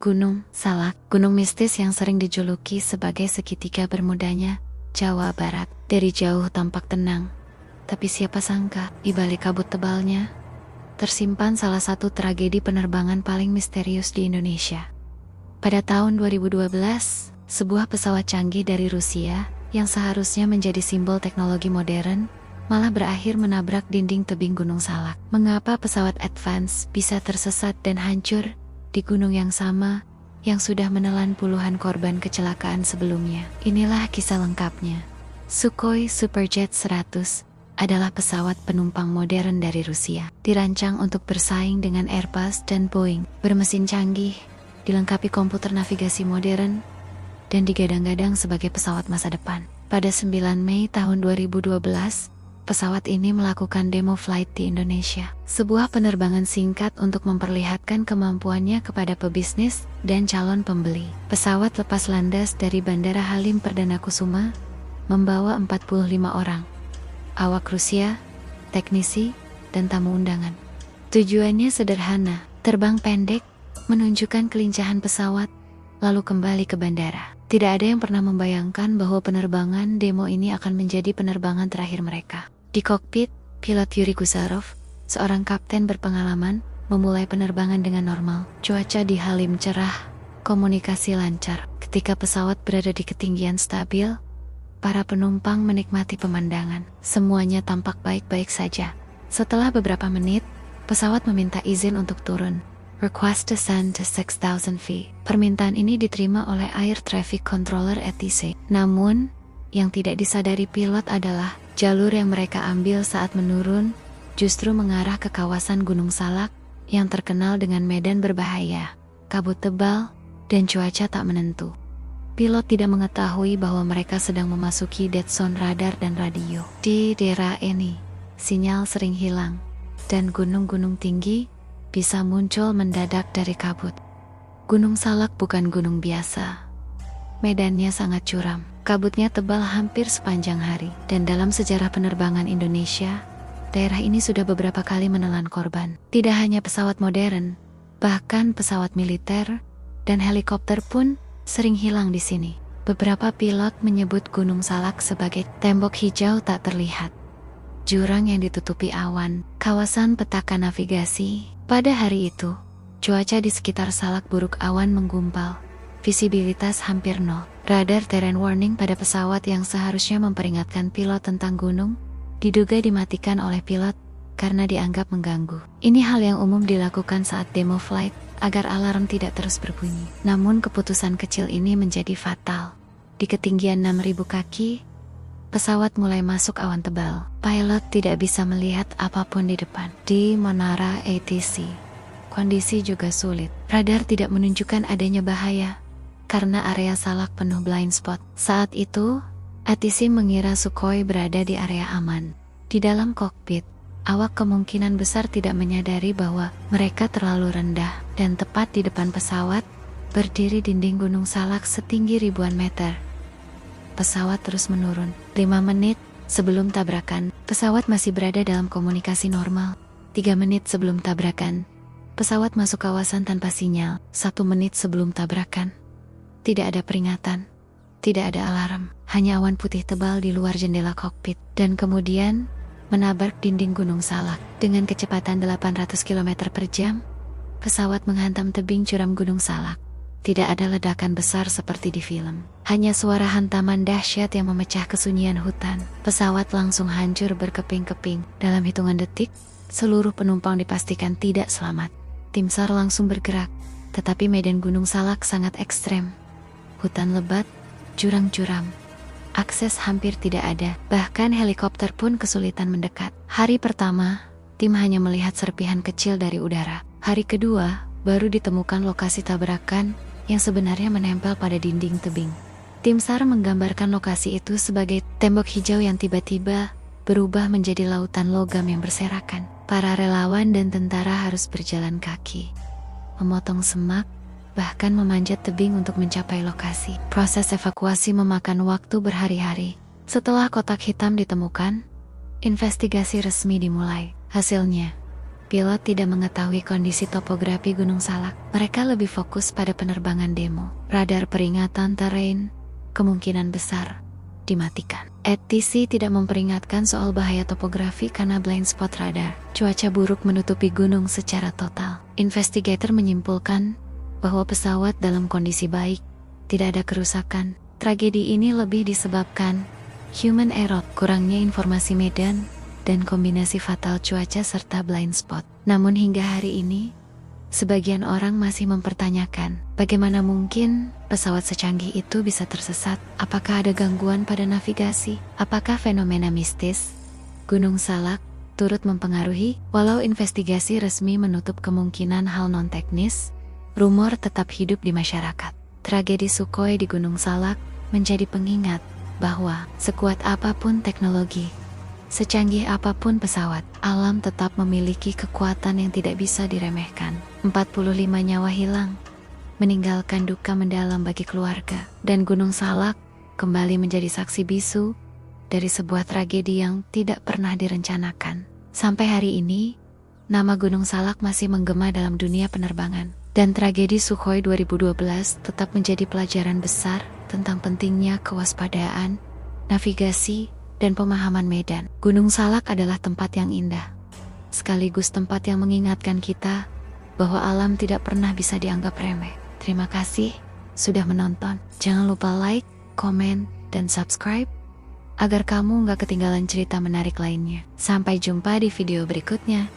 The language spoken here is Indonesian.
Gunung Salak, gunung mistis yang sering dijuluki sebagai segitiga bermudanya Jawa Barat. Dari jauh tampak tenang, tapi siapa sangka di balik kabut tebalnya tersimpan salah satu tragedi penerbangan paling misterius di Indonesia. Pada tahun 2012, sebuah pesawat canggih dari Rusia yang seharusnya menjadi simbol teknologi modern malah berakhir menabrak dinding tebing Gunung Salak. Mengapa pesawat Advance bisa tersesat dan hancur di gunung yang sama yang sudah menelan puluhan korban kecelakaan sebelumnya? Inilah kisah lengkapnya. Sukhoi Superjet 100 adalah pesawat penumpang modern dari Rusia. Dirancang untuk bersaing dengan Airbus dan Boeing. Bermesin canggih, dilengkapi komputer navigasi modern, dan digadang-gadang sebagai pesawat masa depan. Pada 9 Mei tahun 2012, pesawat ini melakukan demo flight di Indonesia. Sebuah penerbangan singkat untuk memperlihatkan kemampuannya kepada pebisnis dan calon pembeli. Pesawat lepas landas dari Bandara Halim Perdana Kusuma membawa 45 orang. Awak Rusia, teknisi, dan tamu undangan. Tujuannya sederhana, terbang pendek, menunjukkan kelincahan pesawat, lalu kembali ke bandara. Tidak ada yang pernah membayangkan bahwa penerbangan demo ini akan menjadi penerbangan terakhir mereka. Di kokpit, pilot Yuri Gusarov, seorang kapten berpengalaman, memulai penerbangan dengan normal. Cuaca di Halim cerah, komunikasi lancar. Ketika pesawat berada di ketinggian stabil, para penumpang menikmati pemandangan. Semuanya tampak baik-baik saja. Setelah beberapa menit, pesawat meminta izin untuk turun. Request descend to 6,000 feet. Permintaan ini diterima oleh Air Traffic Controller ATC. Namun, yang tidak disadari pilot adalah jalur yang mereka ambil saat menurun justru mengarah ke kawasan Gunung Salak yang terkenal dengan medan berbahaya, kabut tebal, dan cuaca tak menentu. Pilot tidak mengetahui bahwa mereka sedang memasuki dead zone radar dan radio. Di daerah ini, sinyal sering hilang, dan gunung-gunung tinggi bisa muncul mendadak dari kabut. Gunung Salak bukan gunung biasa. Medannya sangat curam, kabutnya tebal hampir sepanjang hari, dan dalam sejarah penerbangan Indonesia, daerah ini sudah beberapa kali menelan korban. Tidak hanya pesawat modern, bahkan pesawat militer dan helikopter pun sering hilang di sini. Beberapa pilot menyebut Gunung Salak sebagai tembok hijau tak terlihat, jurang yang ditutupi awan, kawasan petaka navigasi. Pada hari itu, cuaca di sekitar Salak buruk, awan menggumpal, visibilitas hampir nol. Radar terrain warning pada pesawat yang seharusnya memperingatkan pilot tentang gunung, diduga dimatikan oleh pilot karena dianggap mengganggu. Ini hal yang umum dilakukan saat demo flight, agar alarm tidak terus berbunyi. Namun keputusan kecil ini menjadi fatal. Di ketinggian 6.000 kaki, pesawat mulai masuk awan tebal. Pilot tidak bisa melihat apapun di depan. Di menara ATC, kondisi juga sulit. Radar tidak menunjukkan adanya bahaya, karena area Salak penuh blind spot. Saat itu, ATC mengira Sukhoi berada di area aman. Di dalam kokpit, awak kemungkinan besar tidak menyadari bahwa mereka terlalu rendah, dan tepat di depan pesawat berdiri dinding Gunung Salak setinggi ribuan meter. Pesawat terus menurun. 5 menit sebelum tabrakan, pesawat masih berada dalam komunikasi normal. 3 menit sebelum tabrakan, pesawat masuk kawasan tanpa sinyal. 1 menit sebelum tabrakan, tidak ada peringatan, tidak ada alarm, hanya awan putih tebal di luar jendela kokpit. Dan kemudian menabrak dinding Gunung Salak. Dengan kecepatan 800 km per jam, pesawat menghantam tebing curam Gunung Salak. Tidak ada ledakan besar seperti di film, hanya suara hantaman dahsyat yang memecah kesunyian hutan. Pesawat langsung hancur berkeping-keping. Dalam hitungan detik, seluruh penumpang dipastikan tidak selamat. Tim SAR langsung bergerak, tetapi medan Gunung Salak sangat ekstrem. Hutan lebat, jurang curam, akses hampir tidak ada, bahkan helikopter pun kesulitan mendekat. Hari pertama, tim hanya melihat serpihan kecil dari udara. Hari kedua, baru ditemukan lokasi tabrakan yang sebenarnya menempel pada dinding tebing. Tim SAR menggambarkan lokasi itu sebagai tembok hijau yang tiba-tiba berubah menjadi lautan logam yang berserakan. Para relawan dan tentara harus berjalan kaki, memotong semak, bahkan memanjat tebing untuk mencapai lokasi. Proses evakuasi memakan waktu berhari-hari. Setelah kotak hitam ditemukan, investigasi resmi dimulai. Hasilnya, Pilot tidak mengetahui kondisi topografi Gunung Salak. Mereka lebih fokus pada penerbangan demo. Radar peringatan terrain kemungkinan besar dimatikan. ATC tidak memperingatkan soal bahaya topografi karena blind spot radar. Cuaca buruk menutupi gunung secara total. Investigator menyimpulkan bahwa pesawat dalam kondisi baik, tidak ada kerusakan. Tragedi ini lebih disebabkan human error, kurangnya informasi medan, dan kombinasi fatal cuaca serta blind spot. Namun hingga hari ini, sebagian orang masih mempertanyakan, bagaimana mungkin pesawat secanggih itu bisa tersesat? Apakah ada gangguan pada navigasi? Apakah fenomena mistis Gunung Salak turut mempengaruhi? Walau investigasi resmi menutup kemungkinan hal non-teknis, rumor tetap hidup di masyarakat. Tragedi Sukhoi di Gunung Salak menjadi pengingat bahwa sekuat apapun teknologi, secanggih apapun pesawat, alam tetap memiliki kekuatan yang tidak bisa diremehkan. 45 nyawa hilang, meninggalkan duka mendalam bagi keluarga, dan Gunung Salak kembali menjadi saksi bisu dari sebuah tragedi yang tidak pernah direncanakan. Sampai hari ini, nama Gunung Salak masih menggema dalam dunia penerbangan. Dan tragedi Sukhoi 2012 tetap menjadi pelajaran besar tentang pentingnya kewaspadaan, navigasi, dan pemahaman medan. Gunung Salak adalah tempat yang indah, sekaligus tempat yang mengingatkan kita bahwa alam tidak pernah bisa dianggap remeh. Terima kasih sudah menonton. Jangan lupa like, komen, dan subscribe agar kamu nggak ketinggalan cerita menarik lainnya. Sampai jumpa di video berikutnya.